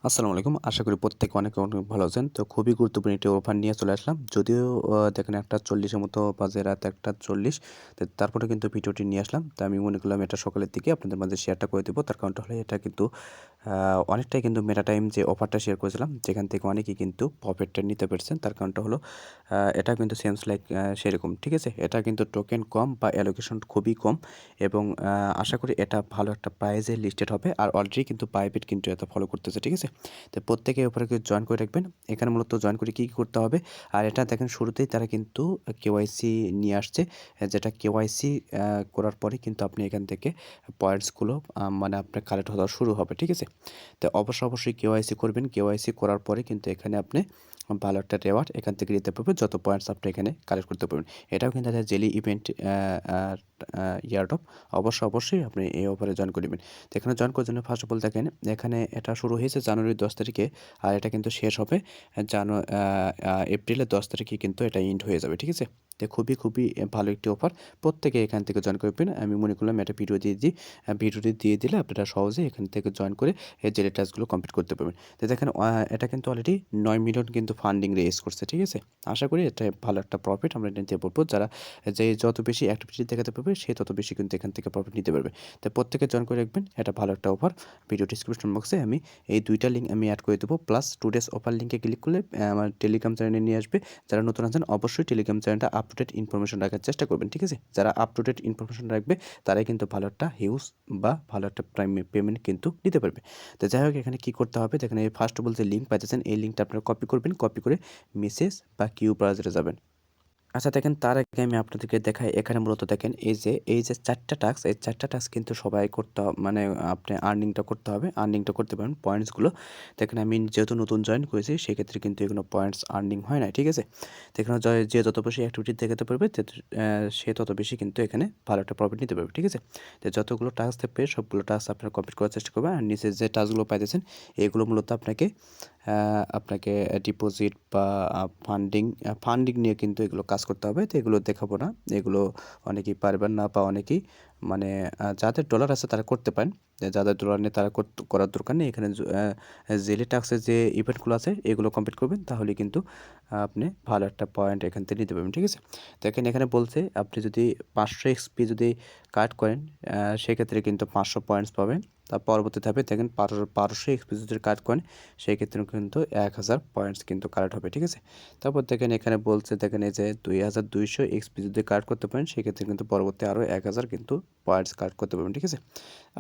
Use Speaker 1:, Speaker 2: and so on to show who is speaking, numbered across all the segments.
Speaker 1: আসসালামু আলাইকুম। আশা করি প্রত্যেকে অনেক, অনেক ভালো আছেন। তো খুবই গুরুত্বপূর্ণ একটি অফার নিয়ে চলে আসলাম। যদিও দেখেন ১টা ৪০ এর মতো বাজে, রাত ১টা ৪০। তো তারপরে কিন্তু ভিডিওটি নিয়ে আসলাম। তো আমি মনে করলাম এটা সকালের দিকে আপনাদের মাঝে শেয়ারটা করে দেবো। তার কারণটা হলো এটা কিন্তু অনেকটাই কিন্তু মেটা টাইম যে অফারটা শেয়ার করেছিলাম, যেখান থেকে অনেকেই কিন্তু প্রফিটটা নিতে পেরেছেন। তার কারণটা হলো এটা কিন্তু সেমস লাইক সেরকম, ঠিক আছে? এটা কিন্তু টোকেন কম বা অ্যালোকেশন খুবই কম এবং আশা করি এটা ভালো একটা প্রাইজে লিস্টেড হবে। আর অলরেডি কিন্তু বাইবিট কিন্তু এটা ফলো করতেছে, ঠিক আছে? তো প্রত্যেকে এর উপরে জয়েন করে রাখবেন। এখানে মূলত জয়েন করে কী কী করতে হবে, আর এটা দেখেন শুরুতেই তারা কিন্তু কেওয়াইসি নিয়ে আসছে, যেটা কেওয়াইসি করার পরে কিন্তু আপনি এখান থেকে পয়েন্টসগুলো মানে আপনার কালেক্ট হওয়া শুরু হবে, ঠিক আছে? তো অবশ্যই কেওয়াইসি করবেন। কেওয়াইসি করার পরে কিন্তু এখানে আপনি ভালো একটা রেওয়ার্ড এখান থেকে নিতে পারবেন, যত পয়েন্টস আপনি এখানে কালেক্ট করতে পারবেন। এটাও কিন্তু একটা জেলি ইভেন্ট ইয়ারড্রপ। অবশ্যই আপনি এই অফারে জয়েন করবেন। তো এখানে জয়েন করার জন্য ফার্স্ট অফ অল দেখেন, এখানে এটা শুরু হয়েছে জানুয়ারির 10 তারিখে, আর এটা কিন্তু শেষ হবে এপ্রিলের 10 তারিখে কিন্তু এটা এন্ড হয়ে যাবে, ঠিক আছে? তো খুবই ভালো একটি অফার। প্রত্যেকে এখান থেকে জয়েন করবেন। আমি মনে করলাম একটা ভিডিও দিয়ে দিই। ভিডিওটি দিয়ে দিলে আপনারা সহজে এখান থেকে জয়েন করে এই জেলে টাস্কগুলো কমপ্লিট করতে পারবেন। তো দেখেন এটা কিন্তু অলরেডি 9 মিলিয়ন কিন্তু ফান্ডিং রেজ করছে, ঠিক আছে? আশা করি এটা ভালো একটা প্রফিট আমরা নিতে পারবো। যারা যে যত বেশি অ্যাক্টিভিটি দেখাতে পারবে সে তত বেশি কিন্তু এখান থেকে প্রফিট নিতে পারবে। তো প্রত্যেকে জয়েন করে রাখবেন, এটা ভালো একটা অফার। ভিডিও ডিসক্রিপশন বক্সে আমি এই দুইটা লিঙ্ক আমি অ্যাড করে দেবো, প্লাস 2 ডেজ অফার লিঙ্কে ক্লিক করলে আমার টেলিগ্রাম চ্যানেলে নিয়ে আসবে। যারা নতুন আছেন অবশ্যই টেলিগ্রাম চ্যানেলটা আপ টু ডেট ইনফরমেশন রাখার চেষ্টা করবেন, ঠিক আছে? যারা আপ টু ডেট ইনফরমেশন রাখবে তারাই কিন্তু ভালো একটা হিউজ বা ভালো একটা পেমেন্ট কিন্তু নিতে পারবে। তো যাই হোক, এখানে কী করতে হবে দেখেন, এই ফার্স্ট অফ অল যে লিঙ্ক পাইতেছেন এই লিঙ্কটা আপনারা কপি করবেন। কপি করে মেসেজ বা কিউ ব্রাউজারে যাবেন। আচ্ছা দেখেন, তার আগে আমি আপনাদেরকে দেখাই, এখানে মূলত দেখেন এই যে 4টা টাস্ক, এই 4টা টাস্ক কিন্তু সবাই করতে মানে আপনি আর্নিংটা করতে হবে। আর্নিংটা করতে পারেন পয়েন্টসগুলো। দেখেন আমি যেহেতু নতুন জয়েন করেছি সেক্ষেত্রে কিন্তু এগুলো পয়েন্টস আর্নিং হয় না, ঠিক আছে? তো এখানে যে যত বেশি অ্যাক্টিভিটি দেখাতে পারবে সে তত বেশি কিন্তু এখানে ভালো একটা প্রফিট নিতে পারবে, ঠিক আছে? তো যতগুলো টাস্ক থাকবে সবগুলো টাস্ক আপনারা কমপ্লিট করার চেষ্টা করবেন। আর নিচে যে টাস্কগুলো পাইতেছেন এগুলো মূলত আপনাকে ডিপোজিট বা ফান্ডিং নিয়ে কিন্তু এগুলো কাজ করতে হবে। তো এগুলো দেখাবো না, এগুলো অনেকেই পারবেন না বা অনেকেই মানে যাদের ডলার আছে তারা করতে পারেন। যাদের ডলার নেই তারা করার দরকার নেই। এখানে জেলে টাক্সের যে ইভেন্টগুলো আছে এগুলো কমপ্লিট করবেন, তাহলে কিন্তু আপনি ভালো একটা পয়েন্ট এখান থেকে নিতে পারবেন, ঠিক আছে? দেখেন এখানে বলছে আপনি যদি 500 এক্সপি যদি কাট করেন সেক্ষেত্রে কিন্তু 500 পয়েন্টস পাবেন। তার পরবর্তী ধাপে দেখেন 1200 এক্সপি যদি কাট করেন সেই ক্ষেত্রে কিন্তু 1000 পয়েন্টস কিন্তু কালেক্ট হবে, ঠিক আছে? তারপর দেখেন এখানে বলছে, দেখেন এই যে 2200 এক্সপি যদি কালেক্ট করতে পারেন সেক্ষেত্রে কিন্তু পরবর্তী আরও 1000 কিন্তু পয়েন্টস কালেক্ট করতে পারবেন, ঠিক আছে?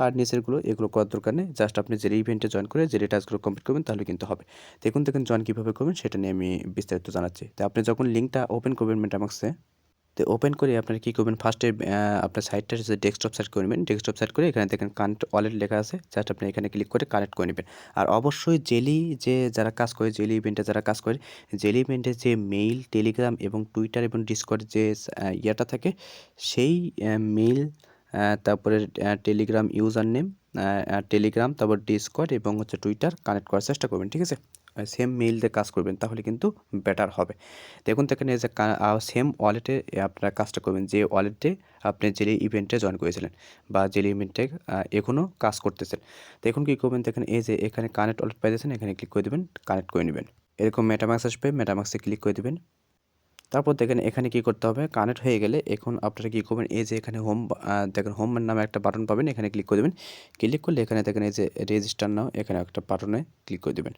Speaker 1: আর নিচেরগুলো এগুলো করার দরকার নেই, জাস্ট আপনি যে ইভেন্টে জয়েন করে যে টাস্কগুলো কমপ্লিট করবেন তাহলে কিন্তু হবে। দেখুন জয়েন কীভাবে করবেন সেটা নিয়ে আমি বিস্তারিত জানাচ্ছি। তো আপনি যখন লিঙ্কটা ওপেন করবেন মেটামাক্সে, তো ওপেন করে আপনারা কী করবেন, ফার্স্টে আপনার সাইটটা যে ডেস্কটপ সেট করে নেবেন। ডেস্কটপ সেট করে এখানে দেখেন কানেক্ট ওয়ালেট লেখা আছে, জাস্ট আপনি এখানে ক্লিক করে কানেক্ট করে নেবেন। আর অবশ্যই জেলি যারা কাজ করে, জেলি ইভেন্টে যারা কাজ করে, জেলি ইভেন্টে যে মেইল, টেলিগ্রাম এবং টুইটার এবং ডিসকর্ড যে ইয়েটা থাকে সেই মেইল, তারপরে টেলিগ্রাম ইউজার নেম, টেলিগ্রাম, তারপর ডিসকর্ড এবং হচ্ছে টুইটার কানেক্ট করার চেষ্টা করবেন, ঠিক আছে? সেম মেইল দিয়ে কাজ করবেন, তাহলে কিন্তু বেটার হবে। দেখুন এই যে সেম ওয়ালেটে আপনারা কাজটা করবেন, যে ওয়ালেটে আপনি জেলি ইভেন্টে জয়েন করেছিলেন বা জেলি ইভেন্টে এখনও কাজ করতেছেন। তো এখন কী করবেন, দেখেন এই যে এখানে কানেক্ট ওয়ালেট পাইতেছেন, এখানে ক্লিক করে দেবেন, কানেক্ট করে নেবেন। এরকম মেটামাক্স আসবে, মেটামাক্সে ক্লিক করে দেবেন। তারপর দেখেন এখানে কী করতে হবে, কানেক্ট হয়ে গেলে এখন আপনারা কী করবেন, এই যে এখানে দেখেন হোম নামে একটা বাটন পাবেন, এখানে ক্লিক করে দেবেন। ক্লিক করলে এখানে দেখেন এই যে রেজিস্টার নাও, এখানে একটা বাটনে ক্লিক করে দেবেন।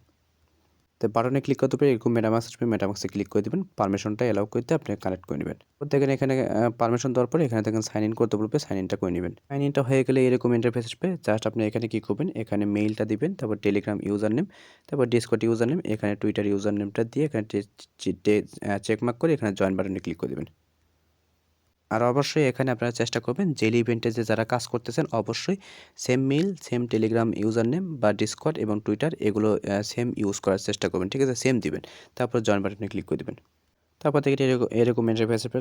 Speaker 1: তো বাটনে ক্লিক করতে পারে এরকম মেটামাক্স আসবে, মেটামাক্সে ক্লিক করে দেবেন, পারমিশনটা অ্যালাউ করতে আপনি কানেক্ট করে নেবেন। দেখেন এখানে পারমিশন দেওয়ার পরে এখানে দেখেন সাইন ইন করতে বলবে, সাইন ইনটা করে নেবেন। সাইন ইনটা হয়ে গেলে এরকম ইন্টারফেস আসবে, জাস্ট আপনি এখানে কী করবেন, এখানে মেইলটা দিবেন, তারপর টেলিগ্রাম ইউজার নেম, তারপর ডিসকর্ড ইউজার নেম, এখানে টুইটার ইউজার নেমটা দিয়ে এখানে চেকমার্ক করে এখানে জয়েন বাটনে ক্লিক করে দেবেন। আর অবশ্যই এখানে আপনারা চেষ্টা করবেন জেলি ইভেন্টে যারা কাজ করতেছেন অবশ্যই same mail, same Telegram user name বা ডিসকর্ড এবং টুইটার এগুলো সেম ইউজ করার চেষ্টা করবেন, ঠিক আছে? সেম দিবেন, তারপর জয়েন বাটনে ক্লিক করে দেবেন। তারপর থেকে এরকম ইন্টারফেস আসবে,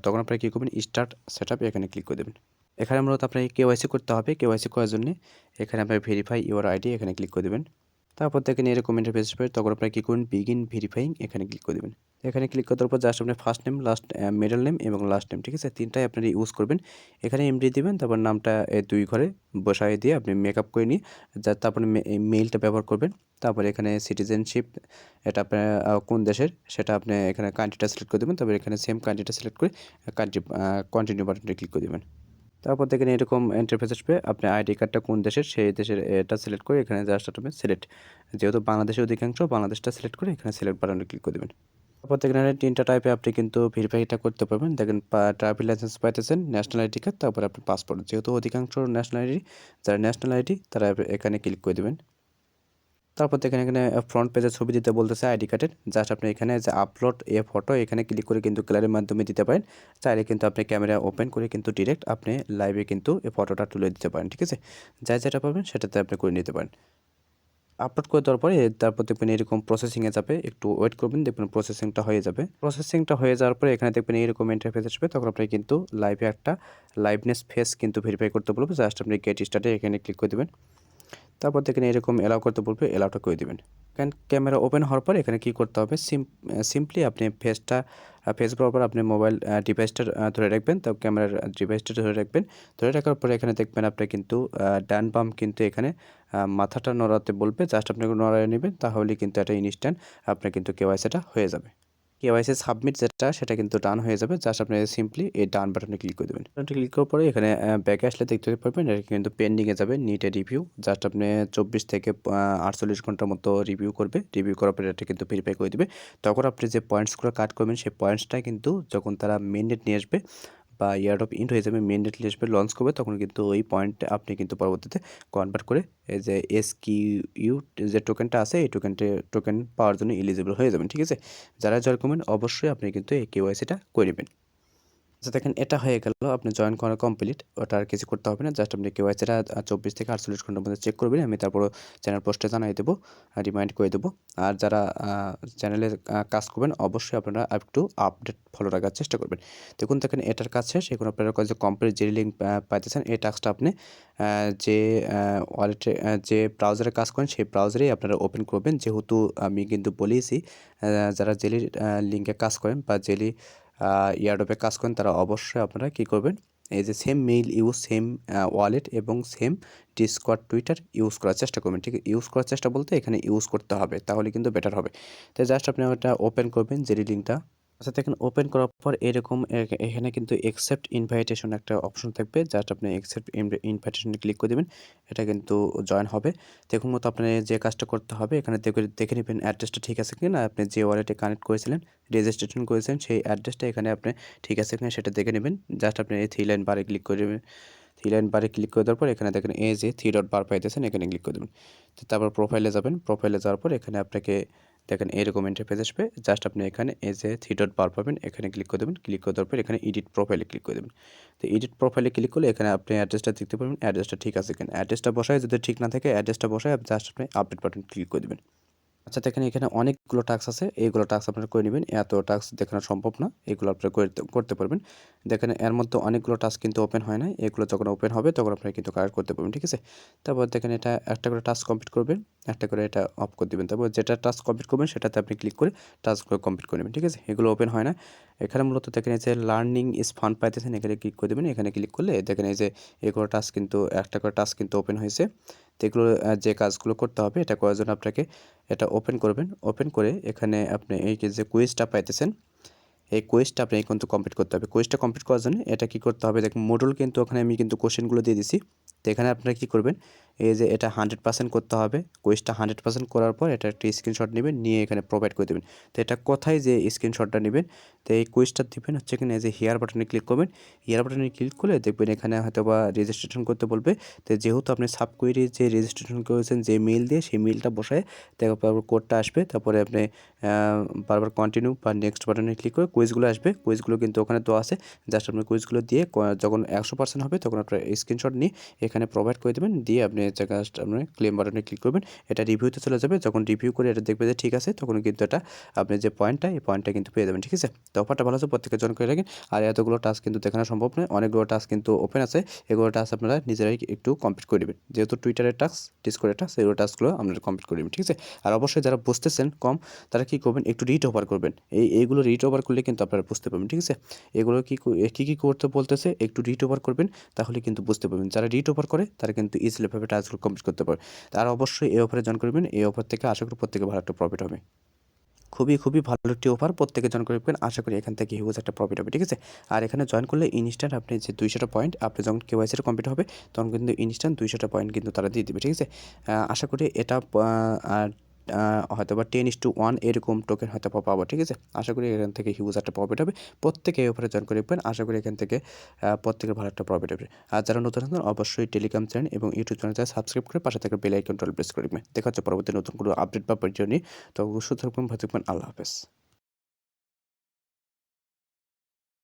Speaker 1: তখন আপনারা কী করবেন, স্টার্ট সেট আপ এখানে ক্লিক করে দেবেন। এখানে মূলত আপনাকে কেওয়াইসি করতে হবে। কেওয়াইসি করার জন্য এখানে আপনার ভেরিফাই ইউর আইডি এখানে ক্লিক করে দেবেন। তারপর দেখেন এরকম ইন্টারফেস আসবে, তখন আপনারা কী করবেন, বিগিন ভেরিফাইং এখানে ক্লিক করে দেবেন। এখানে ক্লিক করার পর জাস্ট আপনি first name, last middle name এবং লাস্ট নেম, ঠিক আছে? 3টাই আপনারা ইউজ করবেন। এখানে এমডি দিবেন, তারপর নামটা 2 ঘরে বসায় দিয়ে আপনি মেকআপ করে নিয়ে তারপরে মেইলটা ব্যবহার করবেন। তারপরে এখানে সিটিজেনশিপ, এটা আপনার কোন দেশের সেটা আপনি এখানে কান্ট্রিটা সিলেক্ট করে দেবেন। তারপরে এখানে সেম কান্ট্রিটা সিলেক্ট করে কান্ট্রি কন্টিনিউ বাটনটা ক্লিক করে দেবেন। তারপর দেখেন এরকম ইন্টারফেস আসবে। আপনি আইডি কার্ডটা কোন দেশের সেই দেশের এটা সিলেক্ট করে এখানে জাস্ট আপনি সিলেক্ট, যেহেতু বাংলাদেশের অধিকাংশ, বাংলাদেশটা সিলেক্ট করে এখানে সিলেক্ট বাটনে ক্লিক করে দেবেন। তারপর দেখেন এখানে 3টা টাইপে আপনি কিন্তু ভেরিফাইটা করতে পারবেন। দেখেন ট্রাভেল লাইসেন্স পাইতেছেন, ন্যাশনাল আইডি কার্ড, তারপর আপনার পাসপোর্ট, যেহেতু অধিকাংশ ন্যাশনাল আইডি, যারা ন্যাশনাল আইডি তারা এখানে ক্লিক করে দেবেন। তারপর দেখেন এখানে ফ্রন্ট পেজে ছবি দিতে বলতেছে আইডি কার্ডের, জাস্ট আপনি এখানে যে আপলোড এ ফটো এখানে ক্লিক করে কিন্তু গ্যালারির মাধ্যমে দিতে পারেন। চাইলে কিন্তু আপনি ক্যামেরা ওপেন করে কিন্তু ডিরেক্ট আপনি লাইভে কিন্তু এই ফটোটা তুলে দিতে পারেন, ঠিক আছে? যাই যেটা পাবেন সেটাতে আপনি করে নিতে পারেন। আপলোড করে দেওয়ার পরে তারপর দেখবেন এরকম প্রসেসিংয়ে যাবে, একটু ওয়েট করবেন, দেখবেন প্রসেসিংটা হয়ে যাবে। প্রসেসিংটা হয়ে যাওয়ার পরে এখানে দেখবেন এইরকম ইন্টারফেস আসবে, তখন আপনি কিন্তু লাইভে একটা লাইভনেস ফেস কিন্তু ভেরিফাই করতে বলবে, জাস্ট আপনি গেট স্টার্টে এখানে ক্লিক করে দেবেন। তারপর দেখেন এরকম অ্যালাউ করতে বলবে, অ্যালাউটা করে দেবেন। ক্যামেরা ওপেন হওয়ার পর এখানে কী করতে হবে, সিম্পলি আপনি ফেস বরাবর আপনি মোবাইল ডিভাইসটা ধরে রাখবেন, তো ক্যামেরার ডিভাইসটা ধরে রাখবেন। ধরে রাখার পরে এখানে দেখবেন আপনি কিন্তু ডান বাম কিন্তু এখানে মাথাটা নড়াতে বলবে, জাস্ট আপনি নড়ায় নেবেন, তাহলে কিন্তু এটা ইনস্ট্যান্ট আপনার কিন্তু কেওয়াইসিটা হয়ে যাবে। কেওয়াইসি সাবমিট যেটা সেটা কিন্তু ডান হয়ে যাবে, জাস্ট আপনি সিম্পলি এই ডান বাটনে ক্লিক করে দেবেন। বাটনটা ক্লিক করার পরে এখানে ব্যাকে আসলে দেখতে পারবেন এটা কিন্তু পেন্ডিংয়ে যাবে নিটে রিভিউ, জাস্ট আপনি 24 থেকে 48 ঘন্টার মতো রিভিউ করবে। রিভিউ করার পরে এটা কিন্তু ভেরিফাই করে দেবে। তখন আপনি যে পয়েন্টসগুলো কাট করবেন সেই পয়েন্টসটা কিন্তু যখন তারা মেইন নেট নিয়ে আসবে বা এয়ারড্রপ ইন্ট হয়ে যাবে, মেইন নেট নিয়ে আসবে, লঞ্চ করবে, তখন কিন্তু ওই পয়েন্ট আপনি কিন্তু পরবর্তীতে কনভার্ট করে এই যে SQU যে টোকেনটা আছে এই টোকেন পাওয়ার জন্য এলিজিবল হয়ে যাবেন, ঠিক আছে? যারা জয়েন করবেন অবশ্যই আপনি কিন্তু এই কেওয়াইসিটা করে নেবেন। আচ্ছা দেখেন এটা হয়ে গেল, আপনি জয়েন করা কমপ্লিট, ওটা আর কিছু করতে হবে না, জাস্ট আপনি কেওয়াইসিটা 24 থেকে 48 ঘন্টার মধ্যে চেক করবেন। আমি তারপরও চ্যানেল পোস্টে জানাই দেবো, রিমাইন্ড করে দেবো। আর যারা চ্যানেলে কাজ করবেন অবশ্যই আপনারা একটু আপডেট ফলো রাখার চেষ্টা করবেন। দেখেন এটার কাজ শেষ। এখন আপনারা যে কমপ্লিট যে লিঙ্ক পাইতেছেন এই টাস্কটা আপনি যে ওয়ালেটে যে ব্রাউজারে কাজ করেন সেই ব্রাউজারেই আপনারা ওপেন করবেন। যেহেতু আমি কিন্তু বলেইছি যারা জেলির লিঙ্কে কাজ করেন বা জেলি এয়ারড্রপে কাজ করেন তারা অবশ্যই আপনারা কী করবেন, এই যে same mail use, same wallet এবং সেম ডিসকর্ড টুইটার ইউজ করার চেষ্টা করবেন, ঠিক আছে? ইউজ করার চেষ্টা বলতে এখানে ইউজ করতে হবে, তাহলে কিন্তু বেটার হবে। তাই জাস্ট আপনি ওটা ওপেন করবেন জেলি লিঙ্কটা। আচ্ছা দেখেন ওপেন করার পর এরকম এখানে কিন্তু অ্যাকসেপ্ট ইনভাইটেশন একটা অপশন থাকবে, জাস্ট আপনি অ্যাকসেপ্ট ইনভাইটেশনে ক্লিক করে দেবেন, এটা কিন্তু জয়েন হবে। দেখুন মতো আপনার যে কাজটা করতে হবে এখানে দেখে নেবেন অ্যাড্রেসটা ঠিক আছে কিনা, আপনি যে ওয়ালেটে কানেক্ট করেছিলেন, রেজিস্ট্রেশন করেছেন সেই অ্যাড্রেসটা এখানে আপনি ঠিক আছে কিনা সেটা দেখে নেবেন। জাস্ট আপনি এই 3 লাইন বারে ক্লিক করে দেবেন। 3 লাইন বারে ক্লিক করে দেওয়ার পর এখানে দেখেন এই যে 3 ডট বার পাইতেছেন, এখানে ক্লিক করে দেবেন। তো তারপর প্রোফাইলে যাবেন, প্রোফাইলে যাওয়ার পর এখানে আপনাকে দেখেন এরকম ইন্টারফেস আসবে, জাস্ট আপনি এখানে এই যে 3 ডট বার পাবেন, এখানে ক্লিক করে দেবেন। ক্লিক করে দেওয়ার পর এখানে এডিট প্রোফাইলে ক্লিক করে দেবেন। তো এডিট প্রোফাইলে ক্লিক করলে এখানে আপনি অ্যাড্রেসটা দেখতে পাবেন, অ্যাড্রেসটা ঠিক আছে কিনা। অ্যাড্রেসটা বসায়, যদি ঠিক না থাকে অ্যাড্রেসটা বসায় জাস্ট আপনি আপডেট বাটন ক্লিক করে দেবেন। আচ্ছা দেখেন এখানে অনেকগুলো টাস্ক আছে, এইগুলো টাস্ক আপনারা করে নেবেন, এত টাস্ক দেখানো সম্ভব না, এগুলো আপনারা করতে পারবেন। দেখেন এর মধ্যে অনেকগুলো টাস্ক কিন্তু ওপেন হয় না, এগুলো যখন ওপেন হবে তখন আপনারা কিন্তু কালেক্ট করতে পারবেন, ঠিক আছে? তারপর দেখেন এটা একটা করে টাস্ক কমপ্লিট করবেন, একটা করে এটা অফ করে দেবেন, তারপর যেটা টাস্ক কমপ্লিট করবেন সেটাতে আপনি ক্লিক করে টাস্কগুলো কমপ্লিট করে নেবেন, ঠিক আছে? এগুলো ওপেন হয় না। এখানে মূলত দেখেন এই যে লার্নিং ইজ ফান পাইতেছেন, এখানে ক্লিক করে দেবেন। এখানে ক্লিক করলে দেখেন এই যে এগুলো টাস্ক কিন্তু একটা করে টাস্ক কিন্তু ওপেন হয়েছে। তো এগুলো যে কাজগুলো করতে হবে এটা করার জন্য আপনাকে এটা ওপেন করবেন। ওপেন করে এখানে আপনি এই যে কুইজটা পাইতেছেন এই কুইজটা আপনি কিন্তু কমপ্লিট করতে হবে। কুইজটা কমপ্লিট করার জন্য এটা কি করতে হবে, দেখুন মডুল কিন্তু ওখানে আমি কিন্তু কোশ্চেনগুলো দিয়ে দিছি। তো এখানে আপনারা কী করবেন, এই যে এটা 100% করতে হবে, কুইজটা 100% করার পর এটা একটা স্ক্রিনশট নেবেন, নিয়ে এখানে প্রোভাইড করে দেবেন। তো এটা কোথায় যে স্ক্রিনশটটা নেবেন, তো এই কুইজটা দিবেন হচ্ছে এখানে এই যে হেয়ার বাটনে ক্লিক করবেন। হেয়ার বাটনে ক্লিক করলে দেখবেন এখানে হয়তো বা রেজিস্ট্রেশন করতে বলবে। তো যেহেতু আপনি সাবকুয়েরি যে রেজিস্ট্রেশন করেছেন যে মেইল দিয়ে সেই মেইলটা বসায় তারপর কোডটা আসবে, তারপরে আপনি বারবার কন্টিনিউ বা নেক্সট বাটনে ক্লিক করে কুইজগুলো আসবে, কুইজগুলো কিন্তু ওখানে দেওয়া আছে। জাস্ট আপনি কুইজগুলো দিয়ে যখন 100% হবে তখন আপনার স্ক্রিনশট নিয়ে এখানে প্রোভাইড করে দেবেন, দিয়ে আপনি জাস্ট আপনি ক্লেম বাটনে ক্লিক করবেন, এটা রিভিউতে চলে যাবে। যখন রিভিউ করে এটা দেখবে যে ঠিক আছে, তখন কিন্তু এটা আপনি যে পয়েন্টটা, এই পয়েন্টটা কিন্তু পেয়ে যাবেন, ঠিক আছে। তো অফারটা ভালো আছে, প্রত্যেকে জয়েন করে রাখেন। আর এতগুলো টাস্ক কিন্তু দেখানো সম্ভব নয়, অনেকগুলো টাস্ক কিন্তু ওপেন আছে, এগুলো টাস্ক আপনারা নিজেরাই একটু কমপ্লিট করে নেবেন। যেহেতু টুইটারের টাস্ক, ডিসকর্ডের টাস্ক, এগুলো টাস্কগুলো আপনারা কমপ্লিট করে নেবেন, ঠিক আছে। আর অবশ্যই যারা বুঝতেছেন কম, তারা কী করবেন, একটু রিড ওভার করবেন। এইগুলো রিড ওভার করলে কিন্তু আপনারা বুঝতে পারবেন, ঠিক আছে। এগুলো কী করতে বলতেছে, একটু রিড ওভার করবেন, তাহলে কিন্তু বুঝতে পারবেন। যারা রিড ওভার করে তারা কিন্তু ইজিলিভাবে টাস্কগুলো কমপ্লিট করতে পারে। তারা অবশ্যই এই অফারে জয়েন করবেন, এই অফার থেকে আশা করি প্রত্যেকে ভালো একটা প্রফিট হবে। খুবই ভালো একটি অফার, প্রত্যেকে জয়েন করবেন, আশা করি এখান থেকে হিউজ একটা প্রফিট হবে, ঠিক আছে। আর এখানে জয়েন করলে ইনস্ট্যান্ট আপনি যে 200টা পয়েন্ট, আপনি যখন কেওয়াইসিটা কমপ্লিট হবে তখন কিন্তু ইনস্ট্যান্ট 200টা পয়েন্ট কিন্তু তারা দিয়ে দেবে, ঠিক আছে। আশা করি এটা আর হয়তো বা 10:1 এরকম টোকেন হয়তো পাবো, ঠিক আছে। আশা করি এখান থেকে হিউজ একটা প্রফিট হবে, প্রত্যেকে এই অফারে জয়েন করবেন, আশা করি এখান থেকে প্রত্যেকের ভালো একটা প্রফিট হবে। আর যারা নতুন আছেন অবশ্যই টেলিগ্রাম চ্যানেল এবং ইউটিউব চ্যানেলটা সাবস্ক্রাইব করে পাশে থাকা বেল আইকনটা প্রেস করে রাখবেন। দেখা হচ্ছে পরবর্তী নতুন কোনো আপডেট বা ভিডিও নিয়ে। তো সুস্থ থাকবেন, ভালো থাকবেন, আল্লাহ হাফেজ।